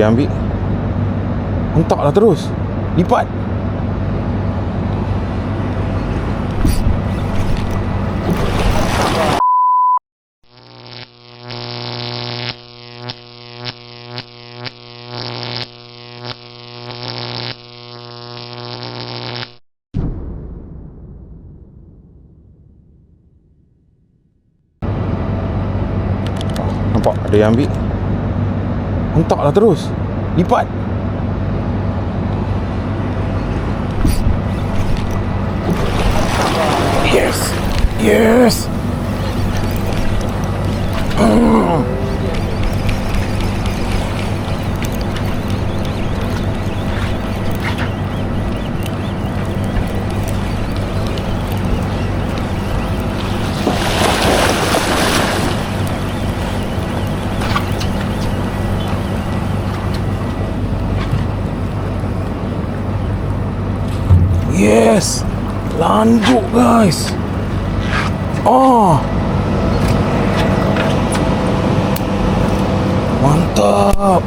yang ambil. Hentaklah terus. Lipat. Nampak ada yang ambil. Hentaklah terus. Lipat. Yes. Yes. Yes. Landuk guys. Mantap.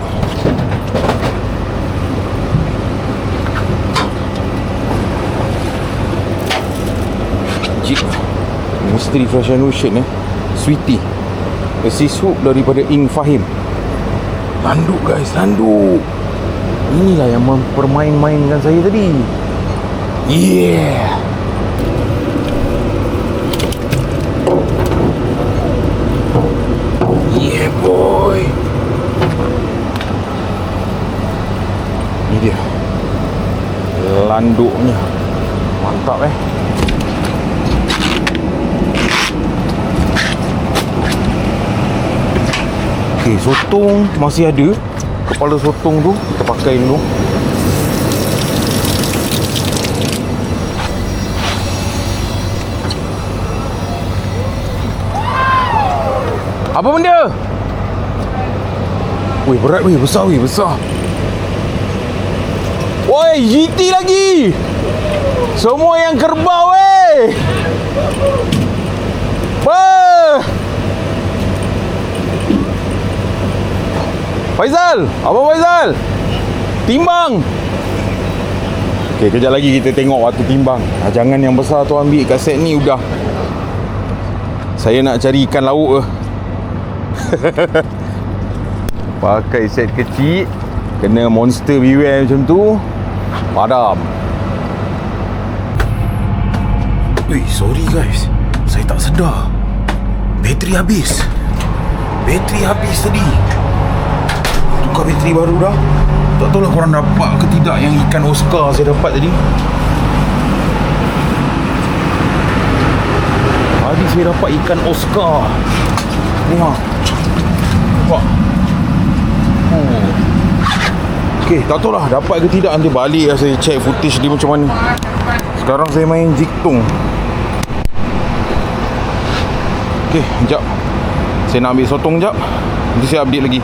Jik Misteri Fresh and Ocean Sweetie Assist hook daripada Ing Fahim. Landuk guys, landuk. Inilah yang mempermain-mainkan saya tadi. Yeah. Yeah boy. Ini dia landuknya. Mantap Okay, sotong masih ada. Kepala sotong tu kita pakai dulu. Apa benda? Weh, berat weh, besar weh, besar. Woi, GT lagi. Semua yang kerbau weh. Wah. Faizal, apa Faizal? Timbang. Okey, kejap lagi kita tengok waktu timbang. Jangan yang besar tu ambil kat set ni udah. Saya nak cari ikan laut ke. Pakai set kecil, kena monster beware macam tu, padam. Ui, sorry guys, saya tak sedar bateri habis. Bateri habis tadi. Tukar bateri baru dah. Tak tahulah korang dapat ke tidak yang ikan Oscar saya dapat tadi. Tadi saya dapat ikan Oscar. Wah, nampak. Okay, tak tahulah dapat ke tidak. Nanti balik lah saya check footage dia macam mana. Sekarang saya main jigtong. Okay, sekejap. Saya nak ambil sotong sekejap. Nanti saya update lagi.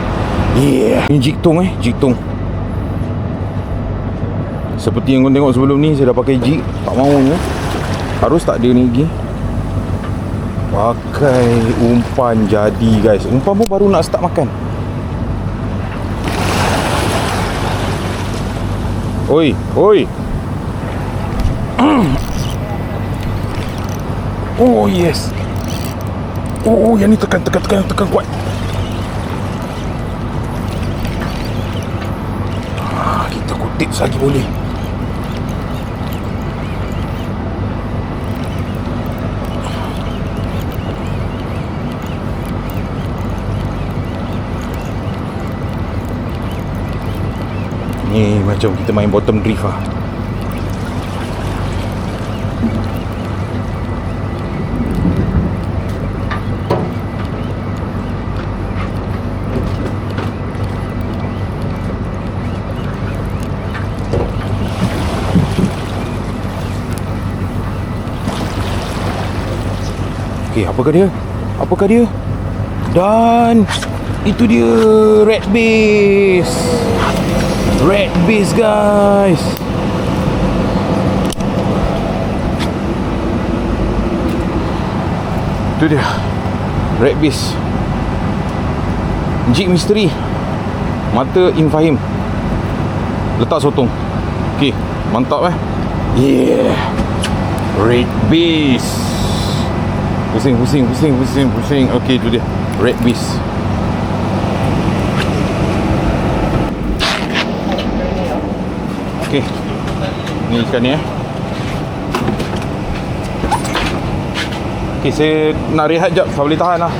Yeah, ini jigtong jigtong. Seperti yang korang tengok sebelum ni, saya dah pakai jig. Tak mahu harus tak ada ni lagi. Pakai umpan jadi guys. Umpan pun baru nak start makan. Oi, oi. Oh yes. Oh, yang ni tekan kuat. Kita kutip lagi boleh. Ni macam kita main bottom drift lah. Okay, apakah dia? Apakah dia? Dan itu dia red bass. Red bass guys. Itu dia red bass. Jig misteri. Mata Infahim. Letak sotong. Okey, mantap Yeah. Red Beast. Pusing. Okey, tu dia. Red Beast. Okey. Ni ikan ni Okey, saya nak rehat jap. Saya boleh tahan lah.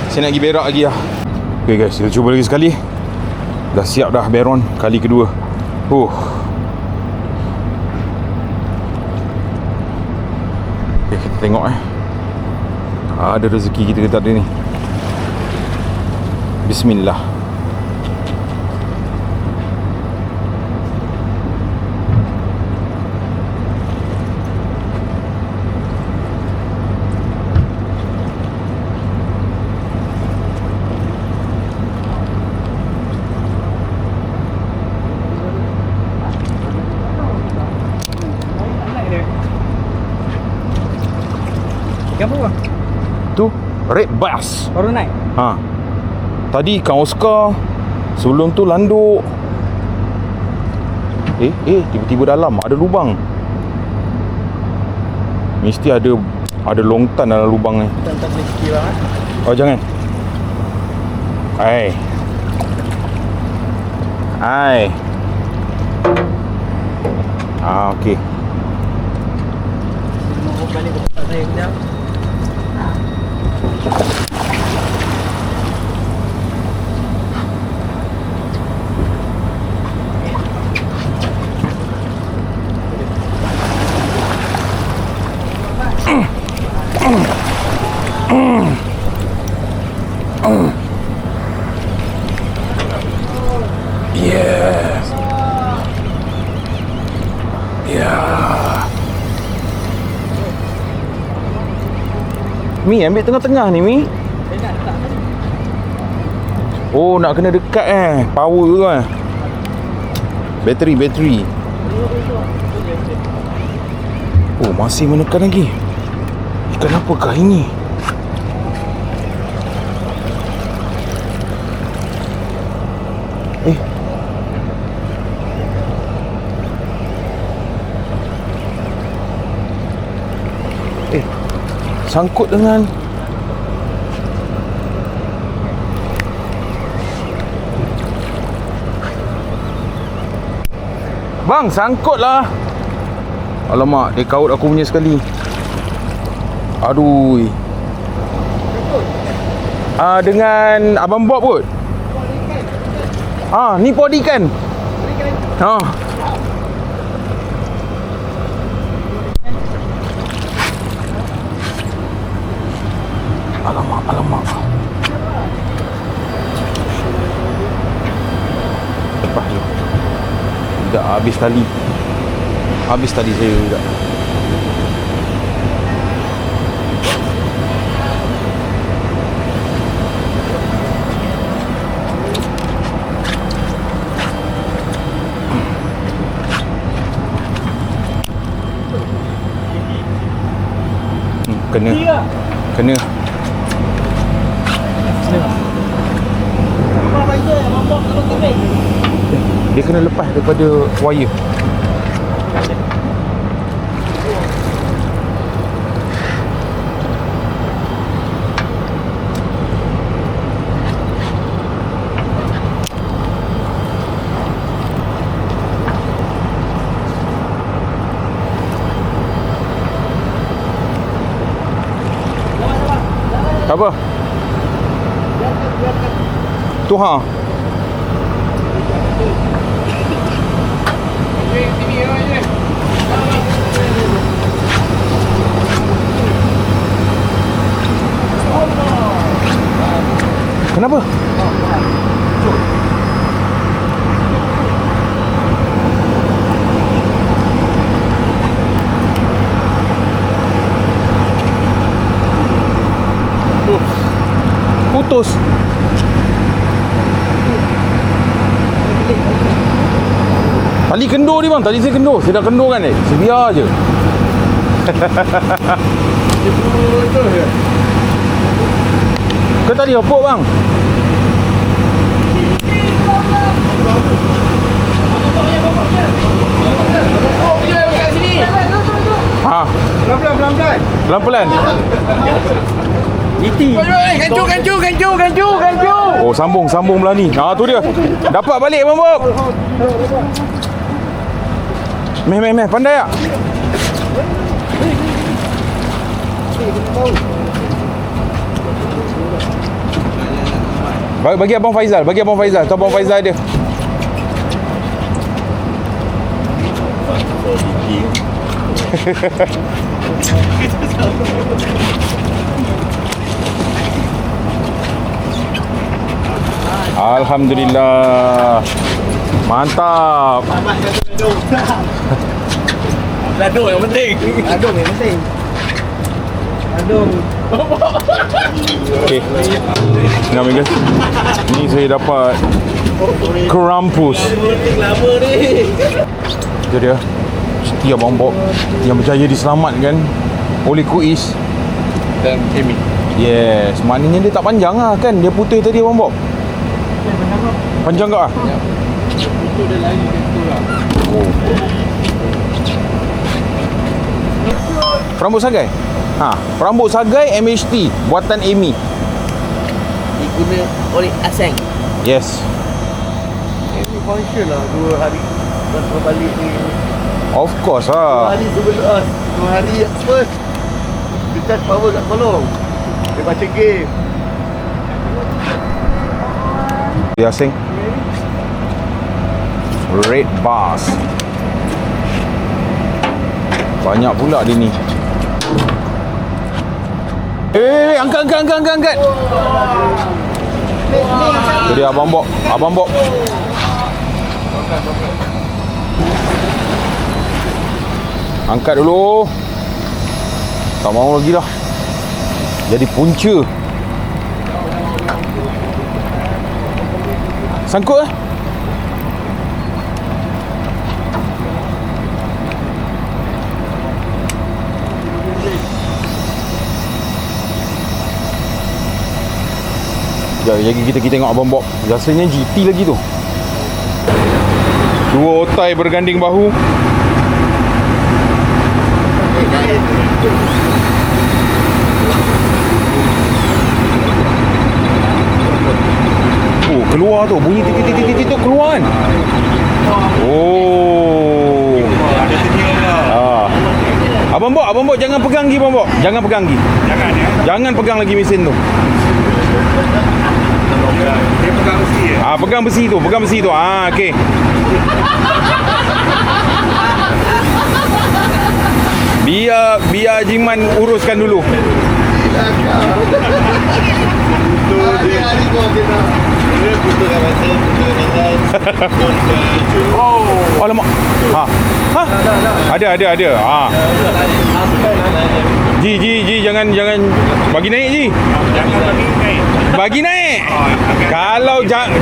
Saya nak pergi berak lagi lah. Okey guys, kita cuba lagi sekali. Dah siap dah Baron kali kedua. Okay, kita tengok ada rezeki kita ke tak ada ni. Bismillah. Ikan apa? Tu Red Bass. Baru naik? Tadi ikan Oscar. Sebelum tu landuk. Tiba-tiba dalam ada lubang. Mesti ada longtan dalam lubang ni. Tak boleh sikit lah. Oh jangan. Okey. Mau balik ke tempat saya kejap. Yes. Mi ambil tengah-tengah ni Mi. Oh nak kena dekat power tu Bateri. Oh masih menekan lagi. Ikan apakah ini? Sangkut dengan Bang, sangkut lah. Alamak, dia kaut aku punya sekali. Aduh. Dengan Abang Bob kot. Ni podi ikan. Alamak. Lepas je. Dah habis tali saya dah. Kena. Dia kena lepas daripada wire. Apa? Tu Kenapa? Putus. Tali kendur ni bang, tali saya kendur. Saya dah kendurkan ni. Saya biar je. Ke tadi opok bang? Ha, Pelan-pelan. pelan-pelan. Iti. Gancu. Oh, sambung belah ni. Ha, tu dia. Dapat balik Abang Bob. Meh, pandai tak? Bagi Abang Faizal. Tu Abang Faizal dia. Alhamdulillah. Mantap. Ladung yang penting. Okey. Tengah guys. Ni saya dapat Krampus. Lama ni. Itu dia. Setia Abang Bob yang berjaya diselamatkan oleh Kuis. Dan Amy. Yes, maknanya dia tak panjang lah kan. Dia putih tadi Abang Bob. Panjang ke ah? Itu dia lari gitu lah. Oh. Perambut sagai? Ha, perambut sagai MHT buatan Amy. Diguna oleh Aseng. Yes. Ini function lah 2 hari lepas balik ni. Of course 2 lah. hari sebelum 2 hari first dia charge power kat kolong. Dia baca game. Dia asing. Red bars. Banyak pula dia ni. Angkat. Itu dia Abang Bob. Angkat dulu. Tak mau lagi dah. Jadi punca. Sangkut lah. Sekejap lagi kita tengok Abang Bob. Rasanya GT lagi tu. Dua otai berganding bahu. Oh, keluar tu. Bunyi titik-titik tu keluar kan. Oh. Abang Bob jangan pegang lagi Abang Bob. Jangan pegang lagi. Jangan pegang lagi mesin tu. Dia pegang besi ya? Pegang besi tu. Okey. Biar Jiman uruskan dulu. Hari-hari kau kena. Dia putuskan masa, putuskan masa. Oh, alamak. Ada. Ji jangan bagi naik Ji. Jangan lagi naik. Bagi naik.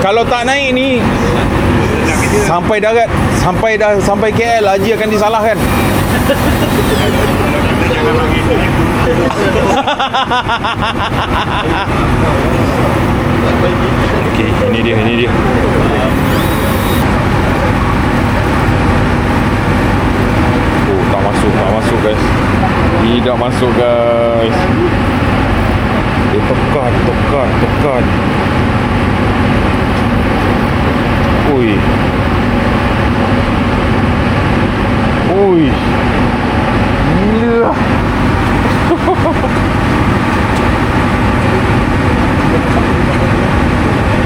Kalau tak naik ni sampai darat, sampai KL Haji akan disalahkan. Jangan lagi. Okey, ini dia. Oh, tak masuk guys. Tidak masuk guys. Dia tekan. Ui. Gila.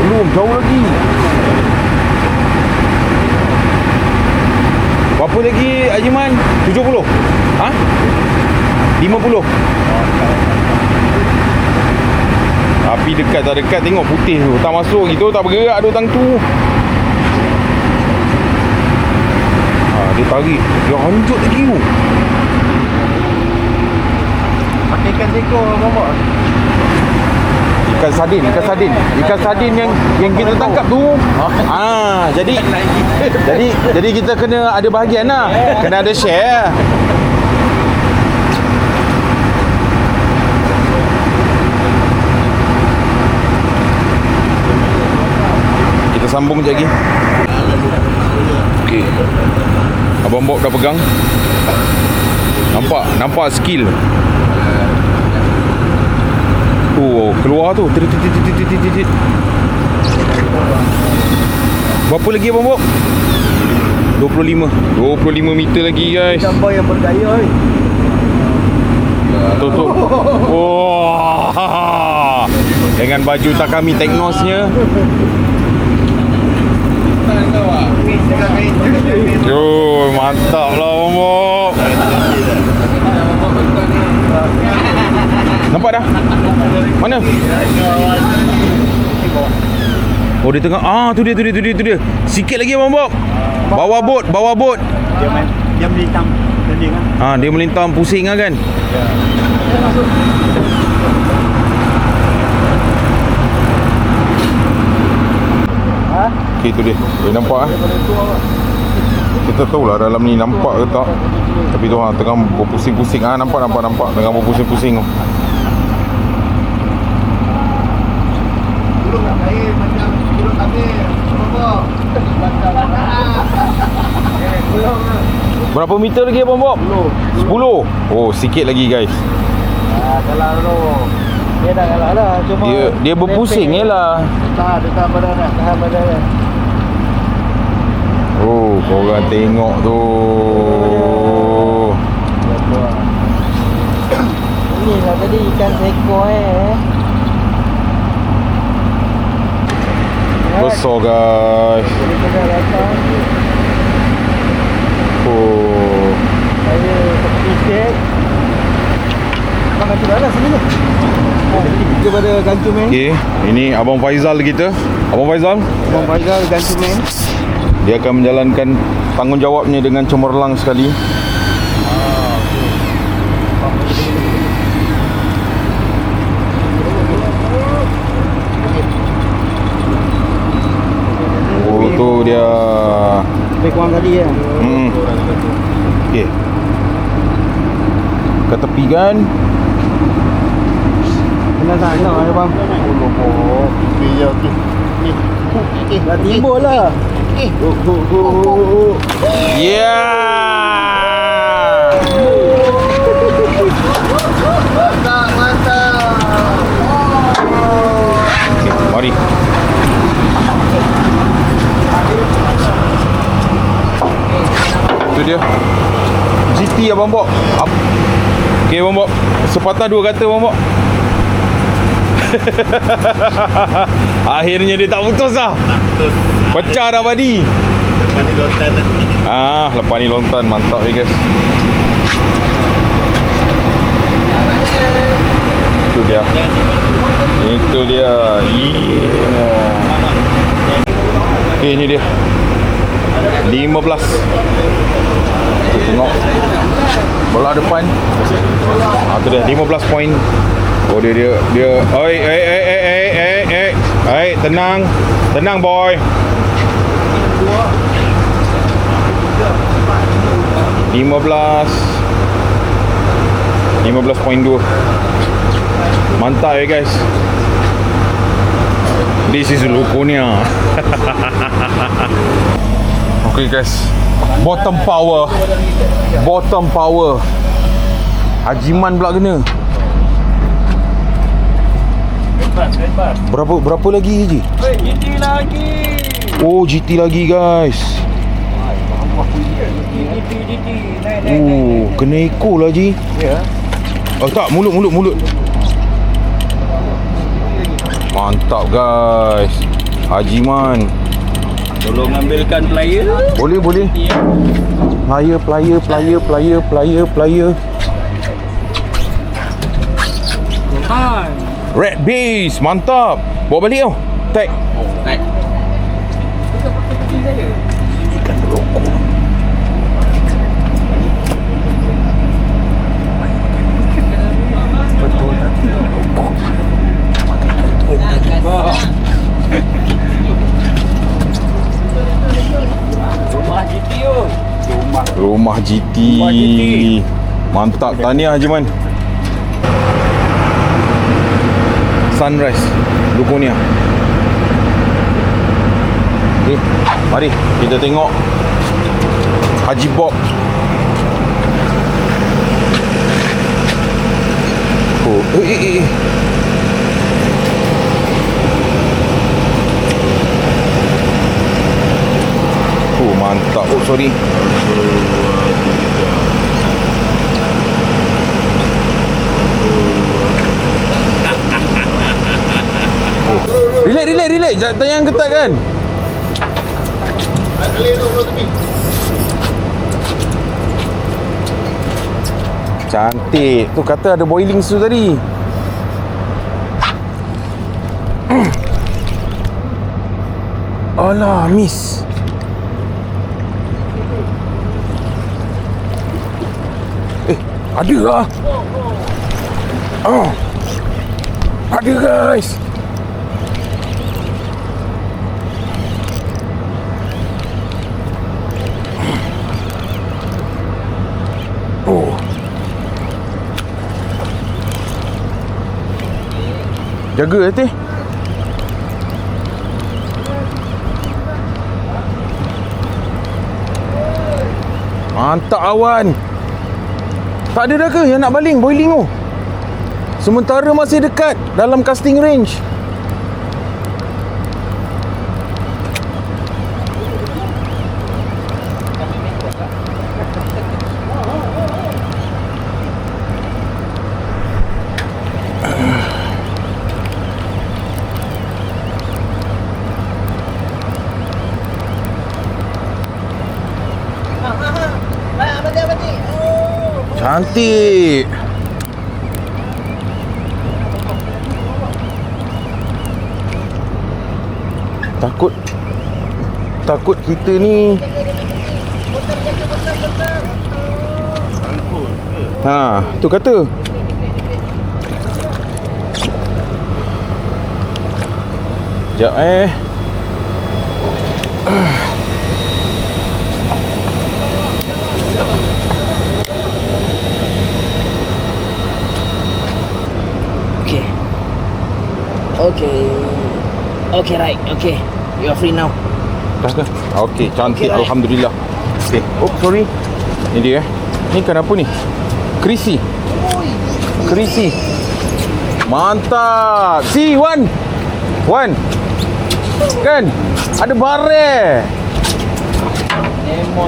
Belum, jauh lagi. Berapa lagi Ajiman? 70? 50? Tapi dekat tak dekat, tengok putih tu. Tak masuk gitu, tak bergerak tu tang tu. Dia tarik. Dia hanjut lagi tu. Pakai ikan teko Abang. Ikan sardin yang kita tangkap tu. Jadi kita kena ada bahagian lah. Kena ada share. sambung sekejap lagi. Okey. Abang Bob dah pegang. Nampak skill. Oh, keluar tu. Berapa lagi Abang Bob? 25 meter lagi guys. Gambar yang berdaya oi. Tu. Wah. Dengan baju Takami Teknosnya. Yo, mantap lah Abang Bob. Nampak dah? Mana? Oh, dia tengah. Tu dia. Sikit lagi Abang Bob. Bawa bot. Dia melintang tadi kan. Dia melintang pusing kan? Okey, tu dia. Nampak Kita tahulah dalam ni nampak ke tak. Tapi tu tengah berpusing-pusing. Nampak. Tengah berpusing-pusing tu. Berapa meter lagi Abang Bob? 10. Oh, sikit lagi guys. Kalau tu dia dah kalah lah. Cuma Dia berpusing je lah. Tahan badan. Oh, korang tengok tu. Ini lah tadi ikan seekor Besar guys. Oh. Saya sikit. Abang gantung dah sini tu. Kepada gantung main. Okey, ini Abang Faizal kita. Abang Faizal gantung main. dia akan menjalankan tanggungjawabnya dengan cemerlang sekali. Oh, tu dia. Lebih kurang tadi ya. Okey. Ke tepi kan. Kena sana ya bang. Oh, dia okey. Ni. Dah timbul lah. Yeah. Mantap. Okay, mari. Itu dia GT Abang Bob. Okay Abang Bob, sepatah dua kata Abang Bob. Akhirnya dia tak putus dah. Pecah dah badi. Lepas ni lontan lah. Lepas ni lontan. Mantap guys. Itu dia. Itu dia. Okay, ni dia 15. Kita tengok bola depan. Tu dia 15 poin. Oh dia oi tenang boy. 15.2. Mantap ya guys. This is Luconia. Okay guys, bottom power. Hajiman pula kena. Berapa lagi Haji? GT lagi. Oh, GT lagi guys. Oh, kena ekor lah Haji. Ya. Oh tak, mulut. Mantap guys. Hajiman. Tolong ambilkan player. Boleh. Player. Red Base, mantap. Bawa balik tau. Tag. Ikan terloko. Betul tak? Rumah GT. Mantap. Tahniah Hajiman. Sunrise Luconia. Okay, mari kita tengok Haji Bob. Oh, Oh, mantap. Oh, sorry. Relax. Tayang ketat kan? Cantik. Tu kata ada boiling su tadi. Alah, miss. Ada lah. Ada guys. Oh. Jaga hati. Mantap awan. Tak ada dah ke yang nak baling boiling tu? Sementara masih dekat dalam casting range. Cantik. Takut kita ni. Ha, tu kata. Sekejap Okay, right. Okay. You are free now. Dah ke? Okey, cantik. Okey, right. Alhamdulillah. Okey. Oh, sorry. Ni dia Ni kan apa ni? Krisi. Mantap. See, Wan. Kan? Ada bare.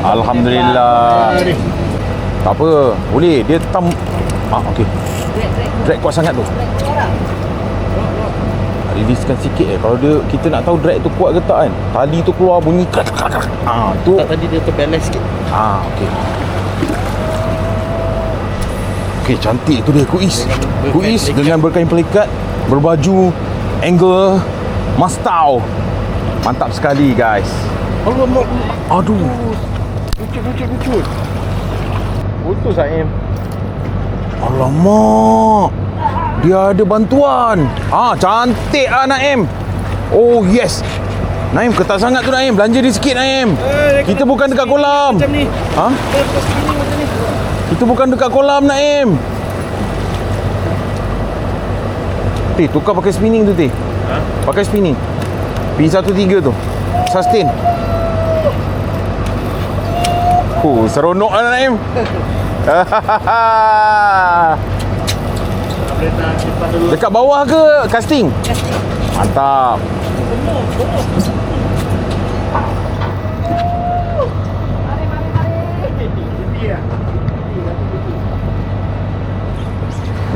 Alhamdulillah. Tak apa. Boleh. Dia okey. Drag kuat sangat tu. Riliskan sikit kalau kita nak tahu drag tu kuat ke tak kan. Tali tu keluar bunyi tu. Tadi dia terbalance sikit. Okey, cantik tu dia Kuis dengan berkain pelikat, berbaju angle Mustau. Mantap sekali guys. Alamak. Aduh. Lucut. Putus Aim. Alamak. Dia ada bantuan. Cantik Naim. Oh yes. Naim, ketat sangat tu Naim. Belanja dia sikit Naim. Kita bukan dekat kolam. Macam ni. Kita bukan dekat kolam Naim. Tukar pakai spinning tu Pakai spinning P13 tu. Sustain. Seronok lah Naim. Dekat bawah ke casting? Mantap.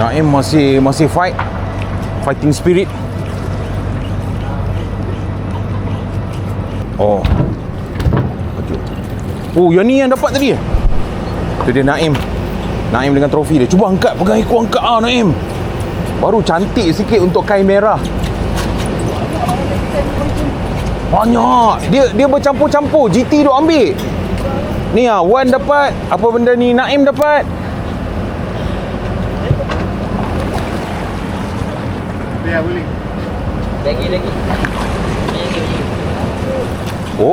Naim masih fighting spirit. Yang ni yang dapat tadi. Tu dia Naim dengan trofi dia. Cuba angkat, pegang ekor angkat Naim. Baru cantik sikit untuk kain merah. Banyak. Dia bercampur-campur. GT duk ambil. Ni Wan dapat. Apa benda ni? Naim dapat. Biar boleh. Lagi. Oh.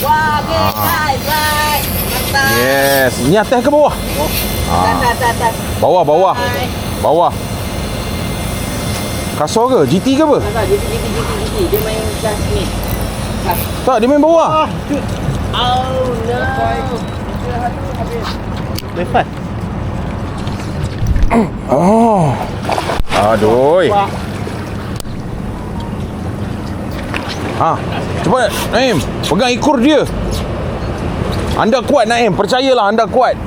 Wah, guys. Mantap. Yes. Ni atas ke bawah? Atas. Bawah. Kasar ke? GT ke apa? Tak, GT. Dia main kelas ni. Tak, dia main bawah. Oh no. Lepas. Oh. Aduh. Ha, cepat Naim, pegang ekor dia. Anda kuat Naim, percayalah anda kuat.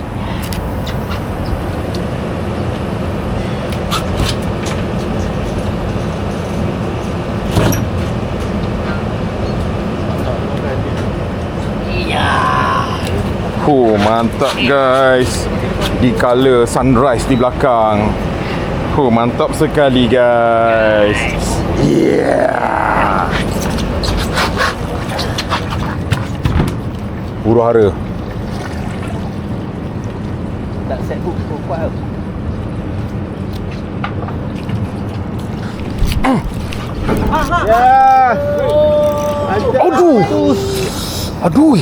Mantap guys. Di color sunrise di belakang. Mantap sekali guys. Yeah. Huru hara. Tak set hook kuat tau. Ya. Aduh.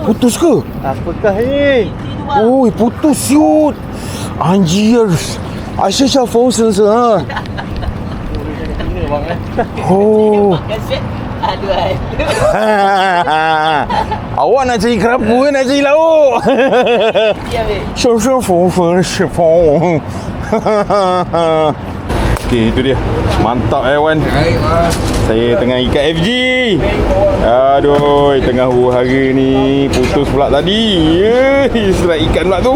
Putus ke? Apakah ni? Oi, putus siut. Anjir. Aisyah Syafau sensor. Oh. Makan set. Aduh. Awak nak cari kerapu ke nak cari lauk? Ya, weh. Syafau. Okey, itu dia. Mantap Wan. Saya tengah ikat FG. Aduh, tengah huru hara ni putus pula tadi. Serat ikan pula tu.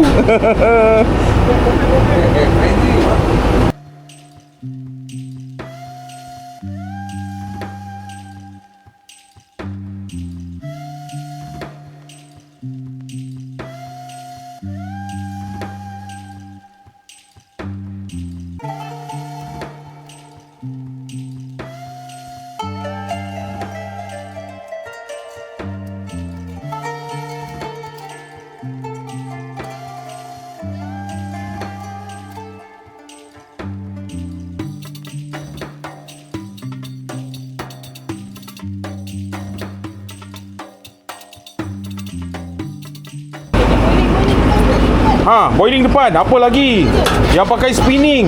Boiling depan. Apa lagi? Yang pakai spinning.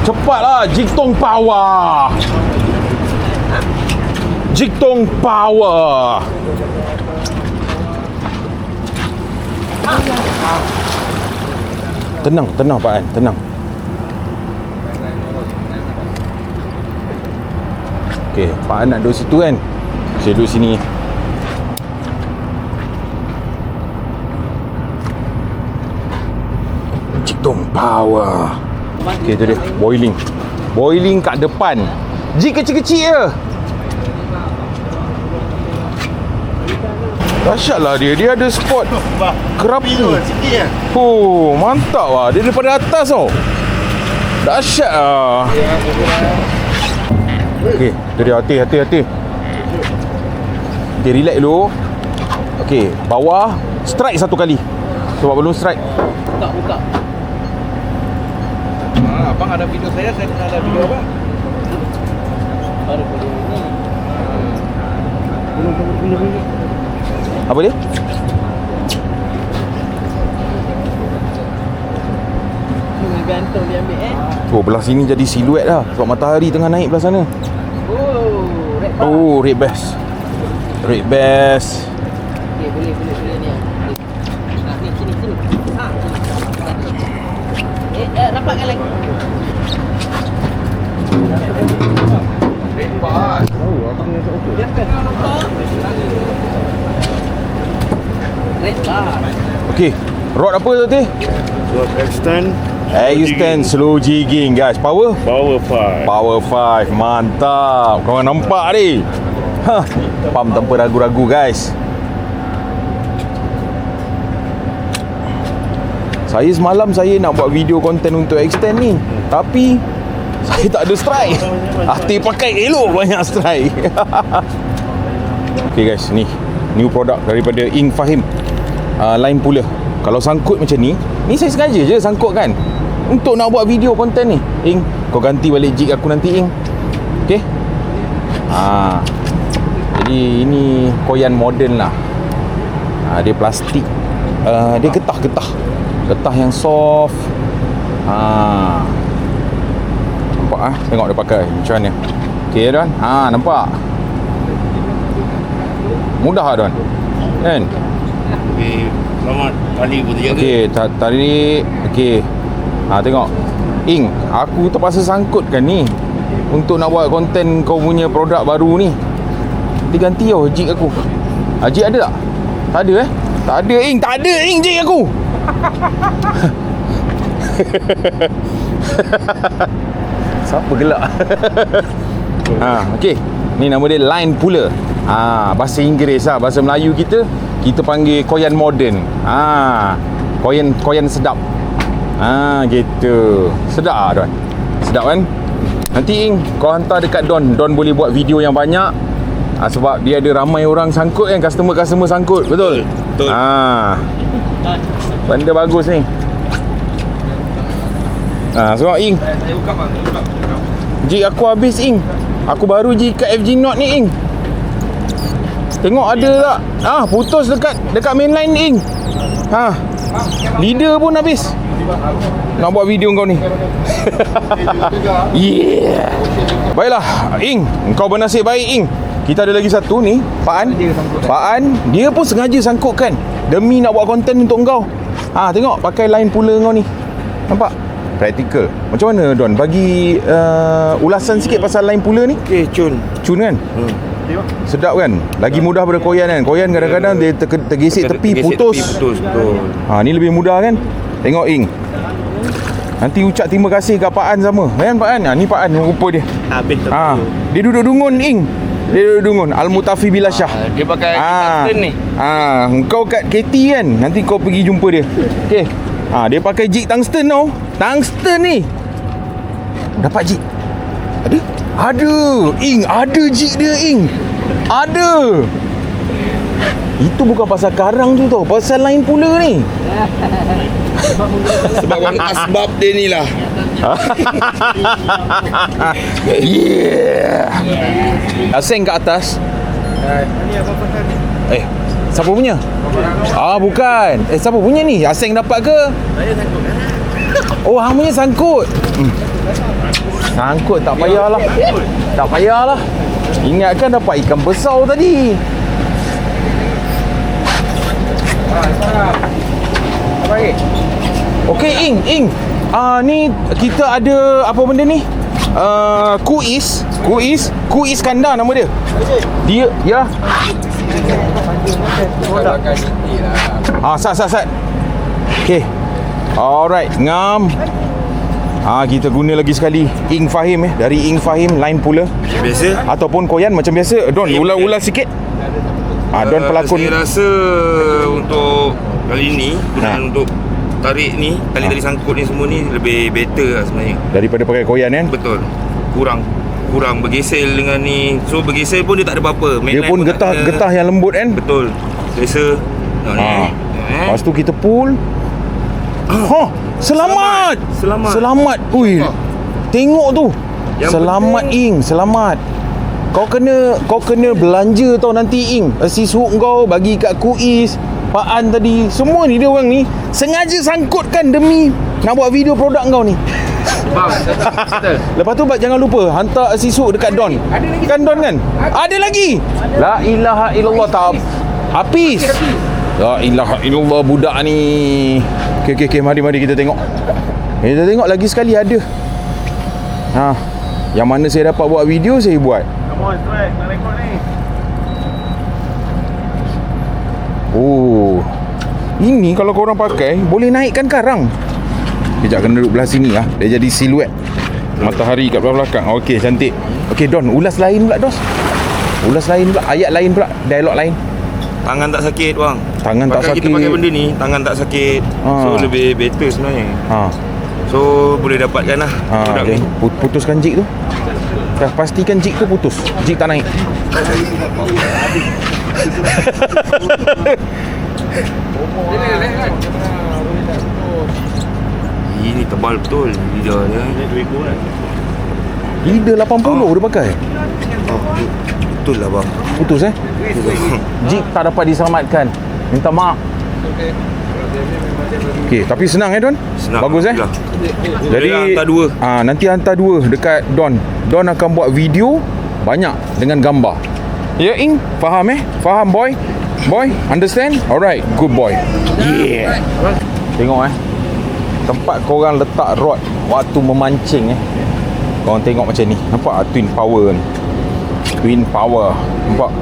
Cepatlah. Jigtong power. Jigtong power. Tenang Pak An. Tenang. Okey, Pak An nak duduk situ kan? Saya duduk sini. Jigtong power. Okey, tu dia. Boiling kat depan. Jig kecil-kecil je. Dahsyatlah dia. Dia ada spot kerapu. Mantap lah. Dia daripada atas tau. Dahsyat lah. Okey, tu dia. Hati. Okey, relax dulu. Okey, bawah. Strike satu kali. Sebab belum strike. Buka. Abang ada video saya pun ada video abang. Baru boleh ni. Apa dia? Gantung dia ambil Belah sini jadi siluet lah. Sebab matahari tengah naik belah sana. Red bass. Okey, boleh ni. Ni sini. Rapatkan lagi. Okey, rod apa tu? Rod extend. Extend slow jigging guys. Power 5. Power 5. Mantap. Korang nampak ni? Pump tanpa ragu-ragu guys. Semalam saya nak buat video konten untuk extend ni, tapi saya tak ada strike. Hati pakai elok banyak strike. Okay guys, ni new product daripada Ing Fahim. Line puller. Kalau sangkut macam ni saya sengaja je sangkut kan, untuk nak buat video konten ni. Ing, kau ganti balik jig aku nanti Ing. Okay. Jadi ini koyan moden lah. Dia plastik. Dia getah yang soft. Nampak tengok dia pakai macam mana. Okey Don. Nampak. Mudah tak Don? Kan? Okey, selamat tali pun terjaga. Okey, tarik. Okey. Tengok. Ing, aku terpaksa sangkutkan ni untuk nak buat konten kau punya produk baru ni. Ganti tau jig aku. Jig ada tak? Tak ada Tak ada Ing, tak ada Ing jig aku. Siapa gelak? Okey. Ni nama dia line puller. Bahasa Inggeris bahasa Melayu kita panggil koyan moden. Koyan sedap. Gitu. Sedap Don. Sedap kan? Nanti Ing kau hantar dekat Don. Don boleh buat video yang banyak. Sebab dia ada ramai orang sangkut kan, customer sangkut. Betul? Betul. Benda bagus ni. Sebab Ing jig aku habis Ing. Aku baru jig kat FG Note ni Ing. Tengok ada tak? Putus dekat mainline ni Ing. Leader pun habis. Nak buat video kau ni. Yeah. Baiklah Ing, kau bernasib baik Ing. Kita ada lagi satu ni, Pak An, dia pun sengaja sangkutkan demi nak buat konten untuk kau. Tengok pakai line puller kau ni. Nampak? Practical. Macam mana Don? Bagi ulasan sikit pasal line puller ni. Okey, cun kan? Sedap kan? Lagi mudah daripada koyan kan? Koyan kadang-kadang dia tergesek tepi putus. Betul. Ni lebih mudah kan? Tengok Ing. Nanti ucap terima kasih kat Pak An sama. Kan Pak An? Ni Pak An rupa dia. Habis Dia duduk dungun Ing. Dia duduk dungun Al-Mutafi Bila Syah. Dia pakai tungsten ni. Kau kat KT kan? Nanti kau pergi jumpa dia. Okey. Dia pakai jig tungsten tau. Tungsten ni. Dapat jig. Ada Ing, ada jig dia Ing. Ada. Itu bukan pasal karang tu tau, pasal line puller ni. Sebab asbab dia ni lah. Yeah. Asing kat atas. Siapa punya? Bukan. Siapa punya ni? Asing dapat ke? Saya sangkut. Hang punya sangkut. Sangkut tak payahlah. Tak payahlah. Ingatkan dapat ikan besar tadi. Okey Ing. Ni kita ada apa benda ni? Kuis Kandar nama dia. Dia ya. Sat. Okey. Alright, ngam. Kita guna lagi sekali Ing Fahim dari Ing Fahim line puller. Biasa Ataupun koyan macam biasa. Don ular-ular sikit. Don pelakon. Saya rasa untuk kali ni gunaan untuk tarik ni, tali-tali sangkut ni semua ni lebih better lah sebenarnya Daripada pakai koyan kan? Betul. Kurang bergesel dengan ni. So bergesel pun dia tak ada apa-apa. Dia pun getah yang lembut kan? Betul. Biasa. Lepas tu kita pull. Selamat. Ui. Tengok tu. Selamat Ing, selamat. Kau kena belanja tau nanti Ing. Assist hook kau bagi kat Kuis, Pak An tadi. Semua ni dia orang ni sengaja sangkutkan demi nak buat video produk kau ni. Lepas tu jangan lupa hantar assist hook dekat Don. Kan Don kan? Ada lagi. La ilaha illallah tak habis. La ilaha illallah budak ni. Okey, mari kita tengok. Kita tengok lagi sekali ada. Yang mana saya dapat buat video saya buat. Come on, strike. Nak rekod ni. Ini kalau korang pakai boleh naikkan karang. Kejap kena duduk belah sini lah. Dia jadi siluet matahari kat belah belakang. Okey, cantik. Okey Don, ulas lain pula Dos. Ulas lain pula, ayat lain pula, dialog lain. Tangan tak sakit bang. Tangan tak sakit. Kita pakai benda ni, tangan tak sakit. So lebih better sebenarnya. So boleh dapatkan lah produk okay. ni. Putuskan jig tu. Pastikan jig tu putus. Jig tak naik. Ini tebal betul lidah dia. Lidah 80 dia pakai. Betul lah bang. Putus jig tak dapat diselamatkan. Minta maaf. Okey, tapi senang Don? Senang. Bagus Alhamdulillah. Jadi Boleh hantar dua. nanti hantar dua dekat Don. Don akan buat video banyak dengan gambar. Ya Ing, faham Faham boy? Boy, understand? Alright, good boy. Yeah. Tengok tempat korang letak rod waktu memancing korang tengok macam ni. Nampak twin power ni. Twin power. Nampak?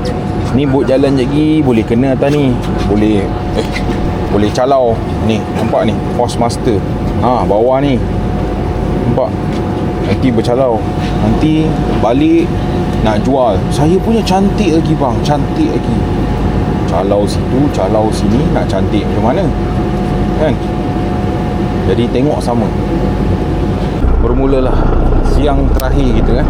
Ni boat jalan je lagi boleh kena atas ni. Boleh calau. Ni, nampak ni, force master. Bawah ni. Nampak? Nanti bercalau. Nanti balik nak jual. Saya punya cantik lagi bang, cantik lagi. Calau situ, calau sini, nak cantik macam mana? Kan? Jadi tengok sama. Bermulalah siang terakhir kita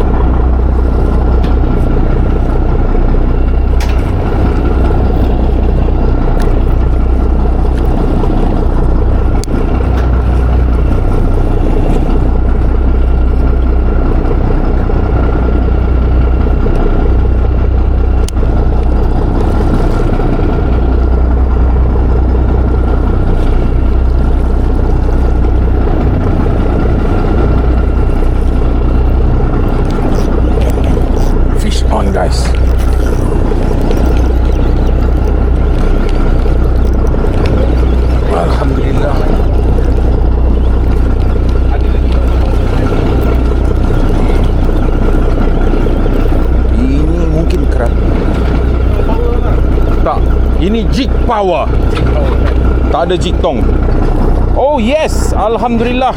guys. Alhamdulillah. Ini mungkin kerat. Tak, ini jig power. Tak ada jig tong. Oh yes, alhamdulillah.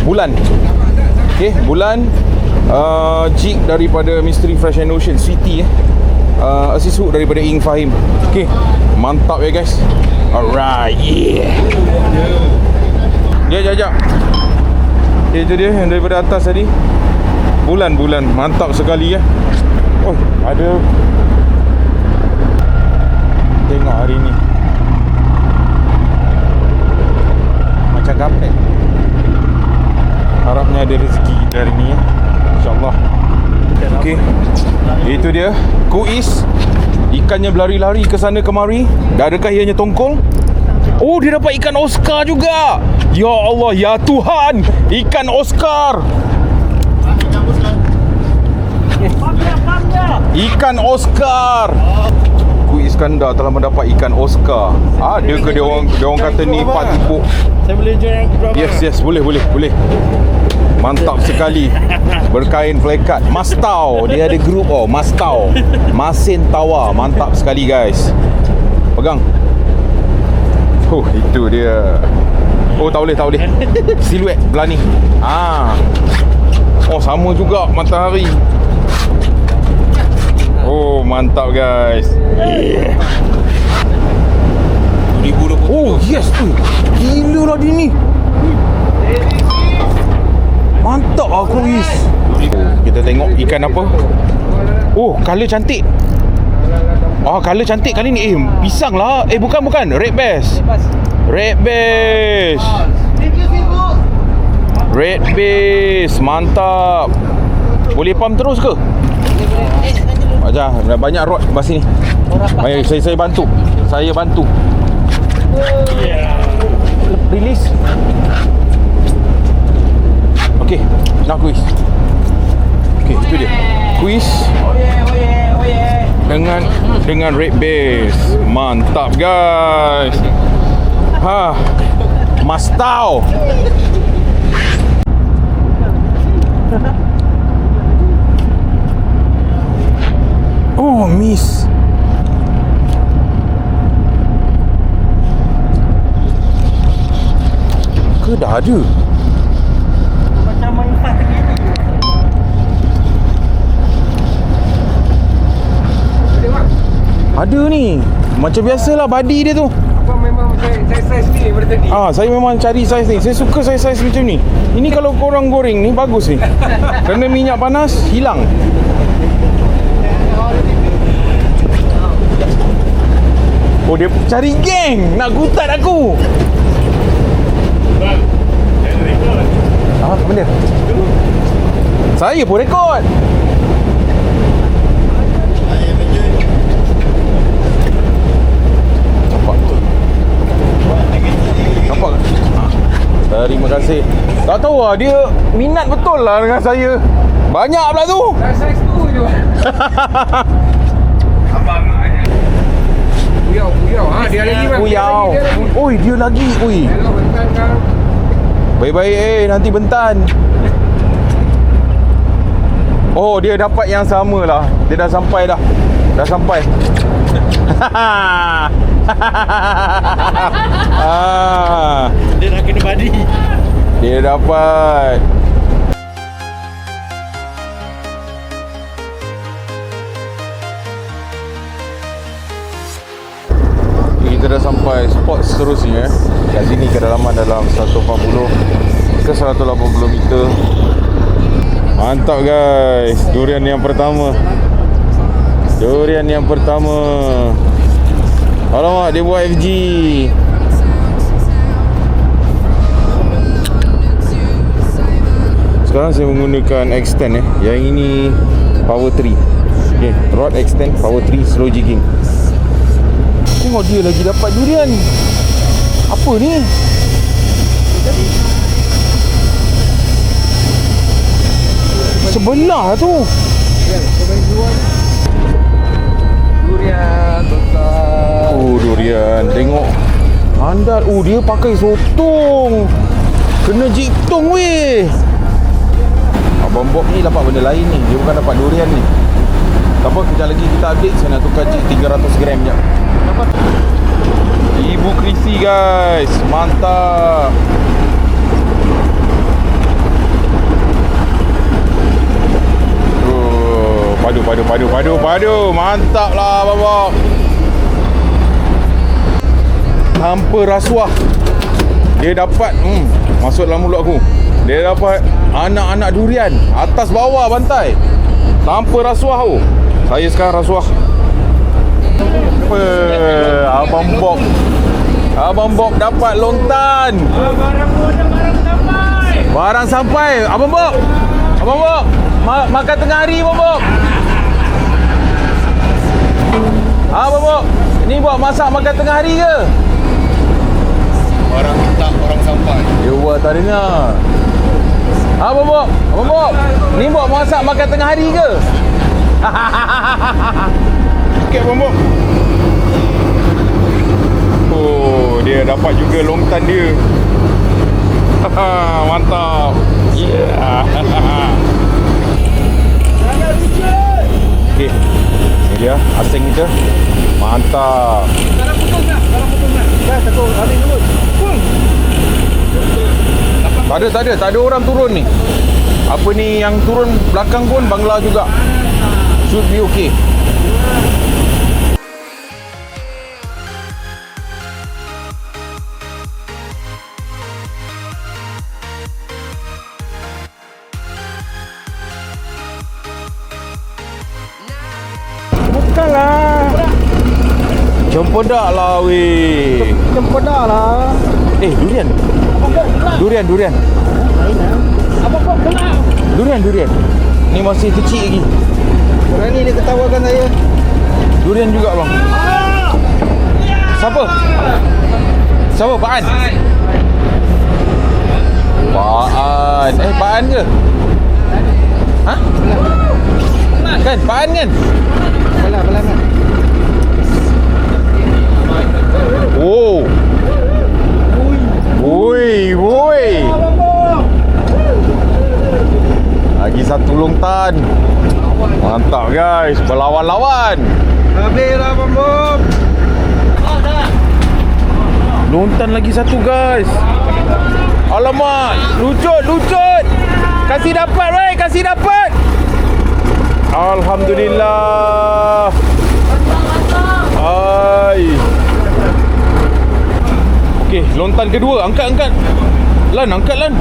Bulan. Okey, bulan jig daripada Mystery Fresh and Ocean Sweetie assist hook daripada Ing Fahim. Okey, mantap ya guys. Alright, yeah. Jap. Itu dia yang daripada atas tadi. Bulan mantap sekali ya. Oh, ada. Tengok hari ni. Macam gapet. Harapnya ada rezeki kita hari ni InsyaAllah. Okey, itu dia kuis. Ikannya berlari-lari ke sana kemari. Adakah ianya tongkol? Oh, dia dapat ikan Oscar juga. Ya Allah, ya Tuhan, ikan Oscar. Ikan Oscar. Kuis Iskandar telah mendapat ikan Oscar. Ada ke dia orang kata ni part tipuk? Saya boleh join berapa? Yes, boleh. Mantap sekali. Berkain plekat Mastau. Dia ada grup Mastau, Masin Tawa. Mantap sekali guys. Pegang. Itu dia. Tak boleh. Siluet belah ni. Sama juga matahari. Mantap guys. Yeah. 2020. Yes tu. Gila lah dia ni. Mantap aku is. Kita tengok ikan apa. Color cantik. Color cantik kali ni. Pisang lah. Bukan. Red bass. Red bass. Mantap. Boleh pump terus ke? Aja, banyak rod bas sini. Baik, saya bantu. Release. Okey, nak kuis. Okey, itu dia. Kuis. Dengan red bass. Mantap guys. Mastau. Miss. Ke dah ada? Macam main pas lagi ni. Ada ni. Macam biasalah body dia tu. Apa memang saiz ni daripada tadi? Saya memang cari saiz ni. Saya suka saiz macam ni. Ini kalau korang goreng ni bagus ni. Kena minyak panas hilang. Dia cari geng. Nak gutat aku. Apa benda? Saya pun rekod. Terima kasih. Tak tahu lah, dia minat betul lah dengan saya. Banyak pula tu. Saiz tu je. Abang aja. Buyau. Ha, dia lagi bang. Buyau. Oi, dia lagi. Oi. Hello, bentar kau. Baik-baik nanti bentan. Oh, dia dapat yang sama lah. Dia dah sampai dah. Dah sampai. Dia dah kena badi. Dia dapat. Kita dah sampai spot seterusnya. Kat sini kedalaman dalam 140 ke 180 meter. Mantap guys. Durian yang pertama. Alamak, dia buat FG. Sekarang saya menggunakan extend Yang ini power 3. Okay, rod extend power 3 slow jigging. Tengok dia lagi dapat durian. Apa ni? Sebelah tu. Durian besar. Oh, durian. Tengok. Andal. Oh, dia pakai sotong. Kena jitong weh. Abang Bob ni dapat benda lain ni. Dia bukan dapat durian ni. Tak apa, kejap lagi kita update. Saya nak tukar jig 300 gram je. Ibu Krisi guys. Mantap. Padu. Mantap lah Abang Bob. Tanpa rasuah. Dia dapat masuk dalam mulut aku. Dia dapat anak-anak durian atas bawah bantai. Tanpa rasuah tu. Saya sekarang rasuah. Apa? Abang Bob dapat lontan. Barang sampai. Abang Bob. Makan tengah hari Abang Bob. Abang Bob. Ni buat masak makan tengah hari ke? Orang minta, orang sampai. Ya buat tak dengar. Abang Bob. Ni buat masak makan tengah hari ke? Okey Abang Bob. Oh, dia dapat juga lontan dia. Mantap. Yeah. Okey. Ni dia asing kita. Mantap. Kalau putus tak? Dah takut habis dulu. Tak ada orang turun ni. Apa ni yang turun belakang pun Bangla juga. Should be okay. Bukanlah. Cempedak lah weh. Cempedak lah. Durian. Durian. Apa kau kena? Durian. Ni masih kecil lagi. Orang ni dia ketawakan saya. Durian juga bang. Siapa? Pak An? Pak An ke? Ha? Kan? Pak An kan? Pelan. Oh. Woi. Lagi satu lontan. Mantap guys, berlawan-lawan. Habis lah Abang Bob. Lontan lagi satu guys. Alamak, lucut. Kasih dapat. Alhamdulillah. Okey, lontan kedua. Angkat. Angkat Lan.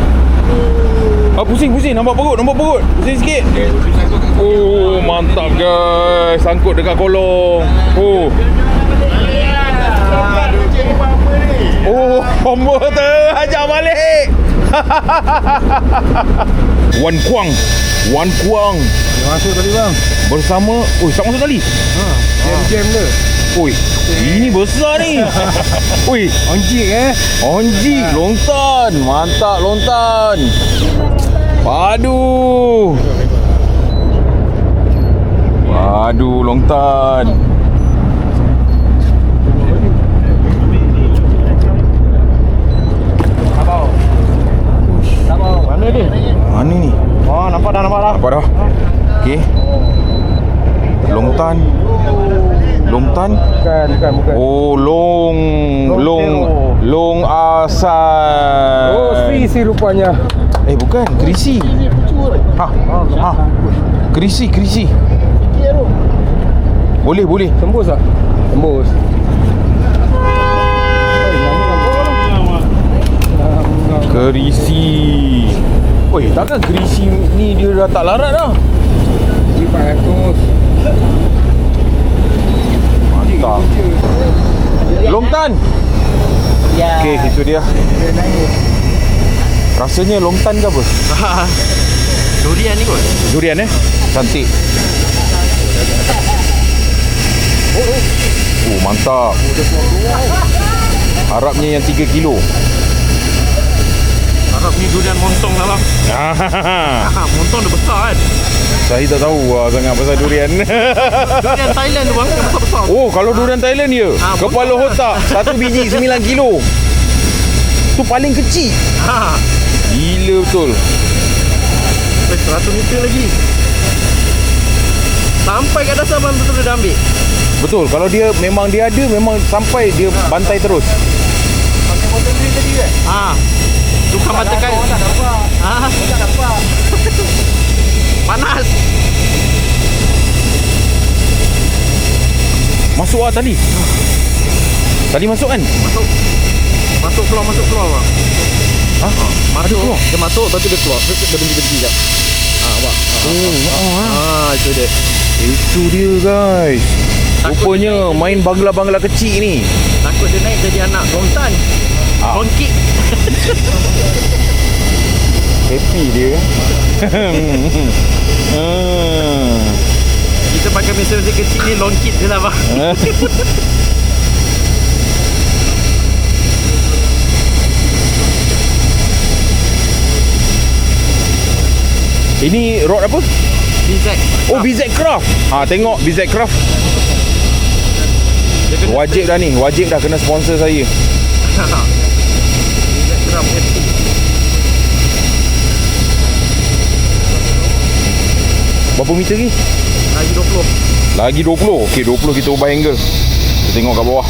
Pusing. Nampak perut. Pusing sikit. Oh, mantap guys. Sangkut dekat kolong. Oh. Promoter ajak balik. Wan Kuang. Dia masuk tadi bang. Bersama, tak masuk tali. Jam dia. Oi, ini besar ni. Oi, Onjik Onji, lontan. Mantap lontan. Padu. Lontan. Mana dia? Mana ni? Oh, nampak dah. Nampak dah. Okey. Lontan. Bukan. Oh, long asal. Oh, si rupanya. Bukan, kerisi. Ha. Kerisi. Boleh. Tembus tak? Tembus. Kerisi. Oi, takkan kerisi ni dia dah tak larat dah. Ini 400. Mantap. Lontan. Ya. Okey, itu dia. Rasanya lontan ke apa? Durian ni kot. Durian cantik. Mantap. Harapnya yang 3 kilo. Harap ni durian montong lah bang. Montong dah besar kan. Saya tak tahu sangat pasal durian. Durian Thailand tu bang, yang besar-besar. Oh, kalau durian Thailand dia kepala otak 1 biji 9 kilo. Tu paling kecil. Gila betul. 100 meter lagi. Sampai kat dasar bang betul dah ambil. Betul, kalau dia memang sampai dia bantai terus. Pakai motor drink tadi kan? Tukar mata kail. Tak dapat. Panas. Masuk tali. Tali masuk kan? Masuk keluar bang. Masuk. Dia masuk, lepas tu dia keluar. Dia berhenti sekejap. Awak. Itu dia. Itu dia guys. Rupanya main bangla-bangla kecil ni. Takut dia naik jadi anak lontan. Longkik. Happy dia. Kita pakai mesin kecil ni longkit je lah bang. Ini rod apa? BZ. Oh, BZ Craft. Tengok BZ Craft. Wajib dah ni. Wajib dah kena sponsor saya. BZ Craft FT. Berapa meter lagi? Lagi 20. Lagi 20. Okey, 20 kita ubah angle. Kita tengok kat bawah.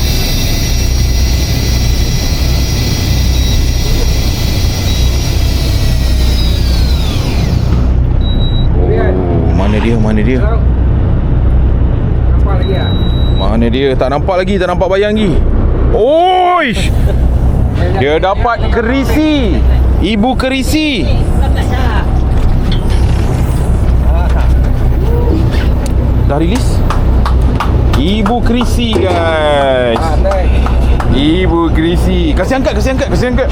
Mana dia? Nampak lagi Mana dia? Tak nampak lagi, tak nampak bayang lagi. Oish! Dia dapat kerisi. Ibu kerisi. Dah rilis? Ibu kerisi guys. Ibu kerisi. Kasih angkat. Limprik.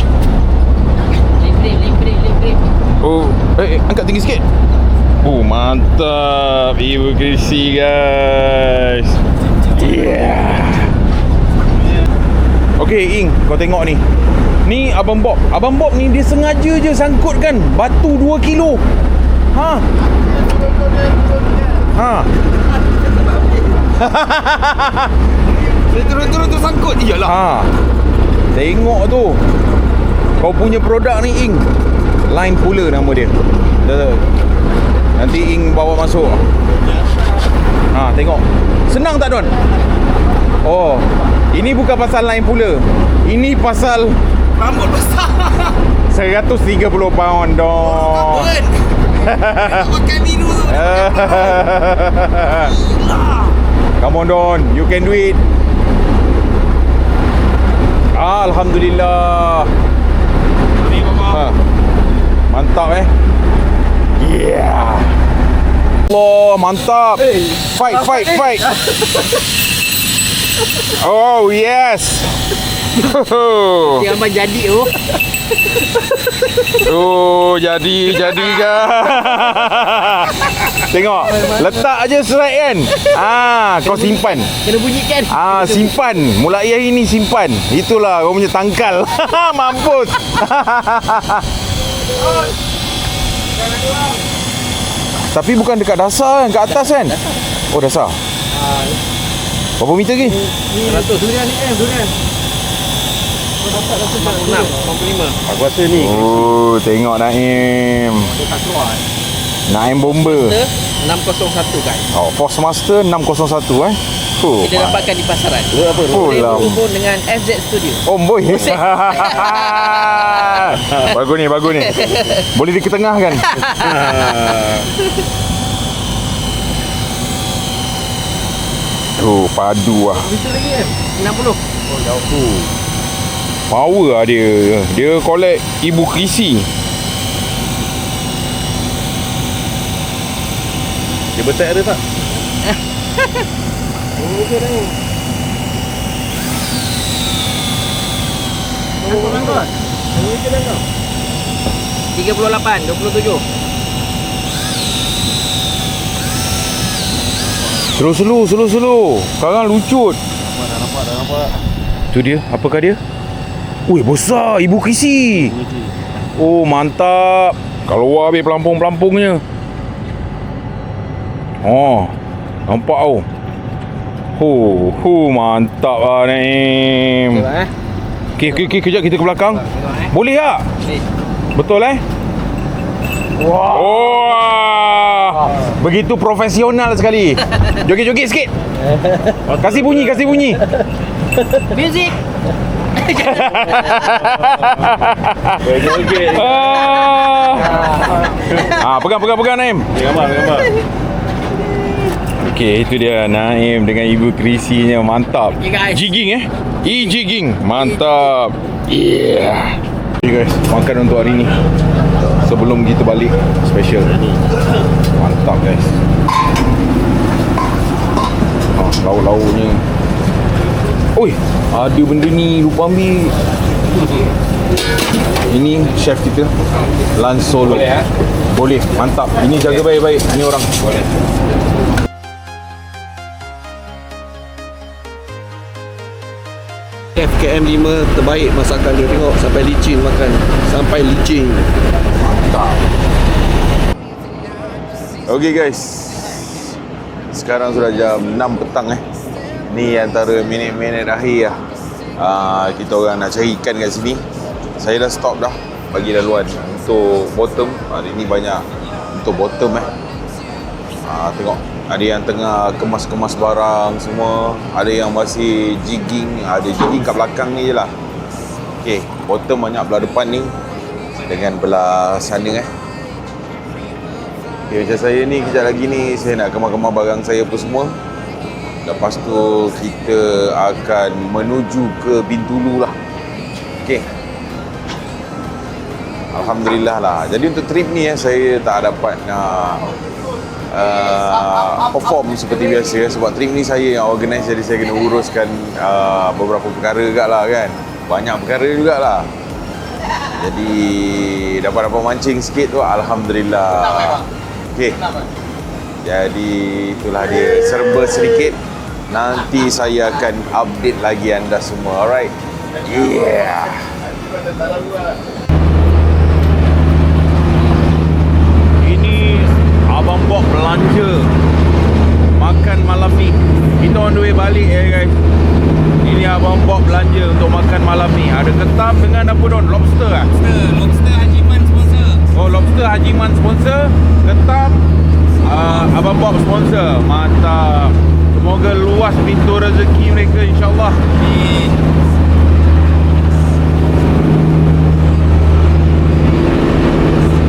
Oh, angkat tinggi sikit. Oh, mantap. Ibu kerisi guys. Yeah. Okey, Ing, kau tengok ni. Ni Abang Bob. Abang Bob ni dia sengaja je sangkutkan batu 2 kilo. Dia turun sangkut. Iyalah. Tengok tu. Kau punya produk ni, Ing. Line Puller nama dia. Nanti Ing bawa masuk. Tengok. Senang tak, Don? Oh, ini bukan pasal line Puller. Ini pasal Rambut besar. 130 pound, Don. Makan minum tu. Come on, Don. You can do it. Alhamdulillah. Mantap Yeah. Allah, mantap. Fight. Oh, yes. Yang abang jadi tu. Oh, jadi kan. Tengok, letak aje strike kan. Kau simpan. Kena bunyikan. Simpan. Mulai hari ni simpan. Itulah kau punya tangkal. Mampus. Tapi bukan dekat dasar kan, kat atas kan? Oh, dasar. Berapa meter lagi? 100 durian ni durian. 56, 55. Aku rasa ni. Oh, tengok Naim. Dia tak keluar. Naim bomber. 601 guys. Oh, Force Master 601 Kita dapatkan di pasaran. Apa tu? Oh, Boleh lam. berhubung dengan FZ Studio. Oh, boy. Bagus ni, bagus ni. Boleh diketengahkan. Oh, padu lah. Bisa lagi 60. Oh, jauh tu. Power lah dia. Dia collect ibu krisi. Dia betek ada tak? Oh, okey dah ni. Langkah. Ini je langkah. 38, 27. Slow. Sekarang lucut. Dah nampak. Tu dia. Apakah dia? Ui, besar ibu krisi. Oh, mantap. Keluar habis pelampung-pelampungnya. Oh, nampak tau. Mantap lah Naim. Okey, kejap kita ke belakang. Boleh tak? Betul Wah. Begitu profesional sekali. Joget-joget sikit. Kasih bunyi. Music. Pegang Naim. Gambar. Okey, itu dia Naim dengan ibu krisinya. Mantap. Okay, guys. Jigging E-jigging. Mantap. Yeah. Okay guys, makan untuk hari ni sebelum kita balik special. Mantap guys. Lauk-lauknya. Oi, ada benda ni lupa ambil. Ini chef kita Lance Solo. Boleh, mantap. Ini jaga baik-baik. Ini orang. Boleh. FKM 5 terbaik masakan dia. Tengok sampai licin makan. Sampai licin. Mantap. Okay guys, sekarang sudah jam 6 petang Ni antara minit-minit akhir lah. Kita orang nak cari ikan kat sini. Saya dah stop dah bagi laluan untuk bottom. Hari ni banyak untuk bottom tengok, ada yang tengah kemas-kemas barang semua, ada yang masih jigging. Ada jigging kat belakang ni je lah. Okay, bottom banyak belah depan ni dengan belah sana Okay, macam saya ni kejap lagi ni saya nak kemas-kemas barang saya apa semua. Lepas tu kita akan menuju ke Bintulu lah. Okay, Alhamdulillah lah. Jadi untuk trip ni saya tak dapat nak perform seperti biasa sebab trip ni saya yang organize. Jadi saya kena uruskan beberapa perkara juga lah kan. Banyak perkara jugalah. Jadi dapat mancing sikit tu Alhamdulillah. Okay, jadi itulah dia, serba sedikit. Nanti saya akan update lagi anda semua. Alright. Yeah. Ini Abang Bob belanja makan malam ni. Kita on the way balik guys. Ini Abang Bob belanja untuk makan malam ni. Ada ketam dengan apa Don? Lobster Lobster Hajiman sponsor. Oh, lobster Hajiman sponsor. Ketam Abang Bob sponsor. Mantap. Semoga luas pintu rezeki mereka insyaAllah.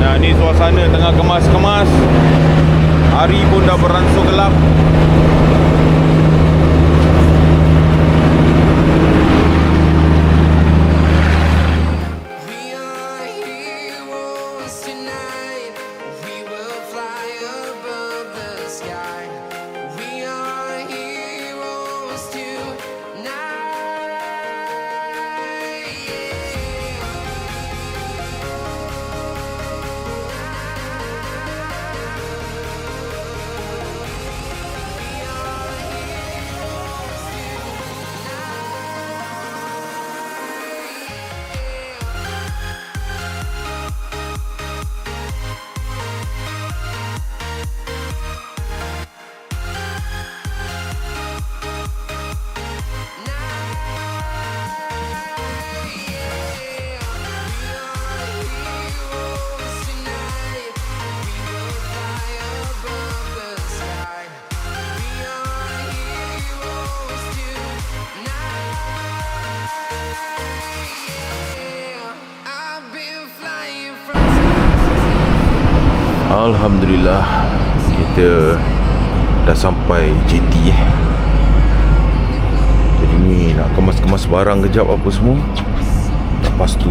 Nah, ni suasana tengah kemas-kemas. Hari pun dah beransur gelap. Alhamdulillah, kita dah sampai JT Jadi ni nak kemas-kemas barang kejap apa semua. Lepas tu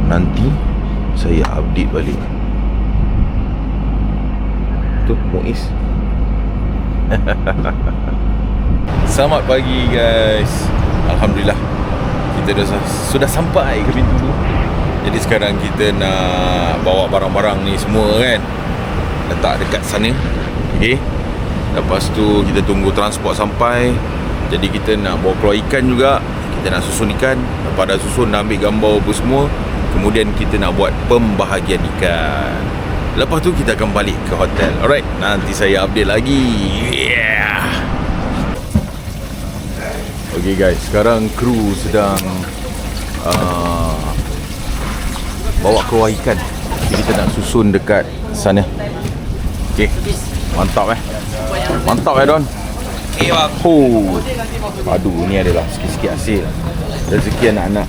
nanti saya update balik. Tu Muiz. Selamat pagi guys. Alhamdulillah, kita sudah sampai ke pintu tu. Jadi sekarang kita nak bawa barang-barang ni semua kan, letak dekat sana. Okay. Lepas tu kita tunggu transport sampai. Jadi kita nak bawa keluar ikan juga. Kita nak susun ikan. Lepas dah susun, nak ambil gambar apa semua. Kemudian kita nak buat pembahagian ikan. Lepas tu kita akan balik ke hotel. Alright, nanti saya update lagi. Yeah. Okay guys, sekarang kru sedang bawa keluar ikan. Jadi kita nak susun dekat sana. Okay, mantap Mantap Don. Oh, aduh, ni adalah sikit-sikit hasil rezeki anak-anak.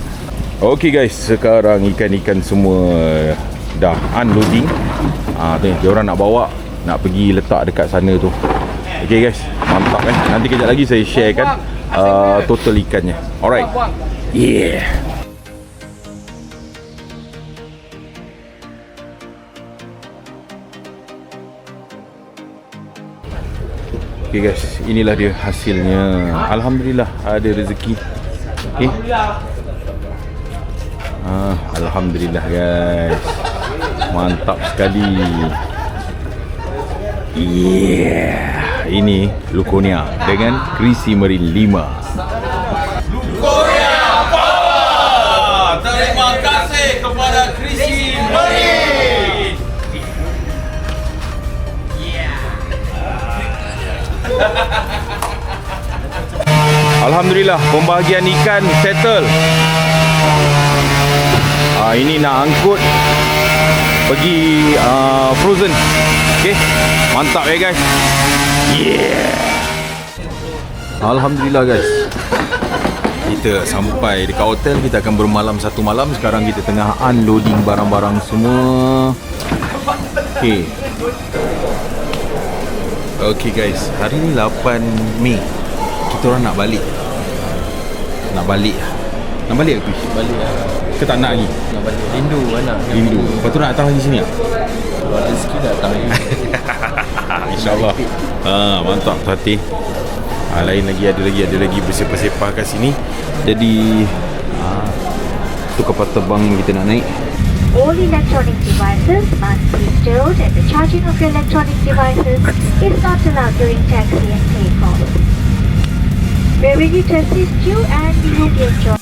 Okay guys, sekarang ikan-ikan semua dah unloading. Tu dia orang nak bawa, nak pergi letak dekat sana tu. Okay guys, mantap Nanti kejap lagi saya sharekan total ikannya. Alright. Yeah. Okay guys, inilah dia hasilnya. Alhamdulillah ada rezeki. Okay. Alhamdulillah guys, mantap sekali. Yeah, ini Luconia dengan Krisi Marine 5. Luconia Power. Terima kasih kepada Krisi Marine. Alhamdulillah, pembahagian ikan settle. Ini nak angkut pergi frozen. Okay, mantap guys. Yeah. Alhamdulillah guys, kita sampai dekat hotel. Kita akan bermalam satu malam. Sekarang kita tengah unloading barang-barang semua. Okay. Okay guys, hari ni 8 Mei. Kita orang nak balik. Nak balik aku? Balik lah. Ke tak nak lagi? Nak balik. Rindu anak. Rindu. Lepas tu nak datang lagi sini tak? Kalau rezeki datang lagi. InsyaAllah. Mantap hati. Lain lagi, ada lagi bersepah-sepah kat sini. Jadi tu kapal terbang kita nak naik. All electronic devices must be stowed and the charging of your electronic devices is not allowed during taxi and takeoff. We are ready to assist you and we hope you enjoy.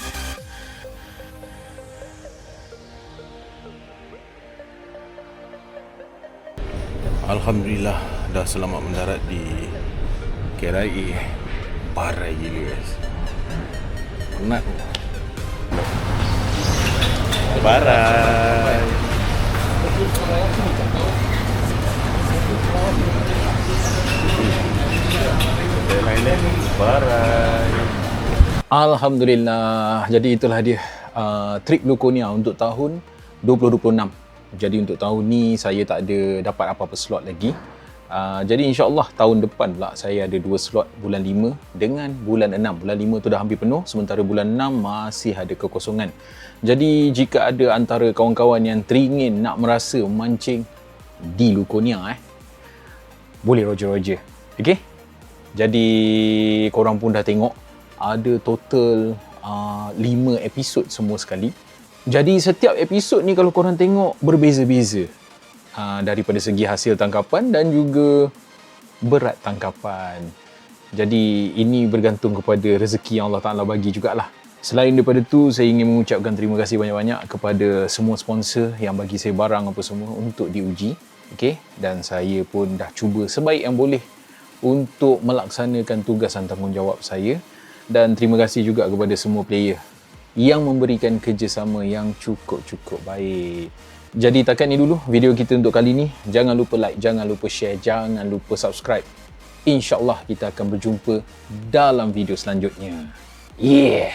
Alhamdulillah dah selamat mendarat di KLIA. Barai gila guys. Penat. Barai. Barai. Alhamdulillah. Jadi itulah dia trip Luconia untuk tahun 2026. Jadi untuk tahun ni saya tak ada dapat apa-apa slot lagi. Jadi insya-Allah tahun depan pula saya ada 2 slot, bulan 5 dengan bulan 6. Bulan 5 tu dah hampir penuh, sementara bulan 6 masih ada kekosongan. Jadi jika ada antara kawan-kawan yang teringin nak merasa memancing di Luconia boleh roger-roger. Okey? Jadi korang pun dah tengok ada total 5 episod semua sekali. Jadi setiap episod ni kalau korang tengok berbeza-beza daripada segi hasil tangkapan dan juga berat tangkapan. Jadi ini bergantung kepada rezeki yang Allah Ta'ala bagi jugalah. Selain daripada tu, saya ingin mengucapkan terima kasih banyak-banyak kepada semua sponsor yang bagi saya barang apa semua untuk diuji. Okay? Dan saya pun dah cuba sebaik yang boleh untuk melaksanakan tugas dan tanggungjawab saya. Dan terima kasih juga kepada semua player yang memberikan kerjasama yang cukup-cukup baik. Jadi takat ni dulu video kita untuk kali ni. Jangan lupa like, jangan lupa share, jangan lupa subscribe. InsyaAllah kita akan berjumpa dalam video selanjutnya. Yeah!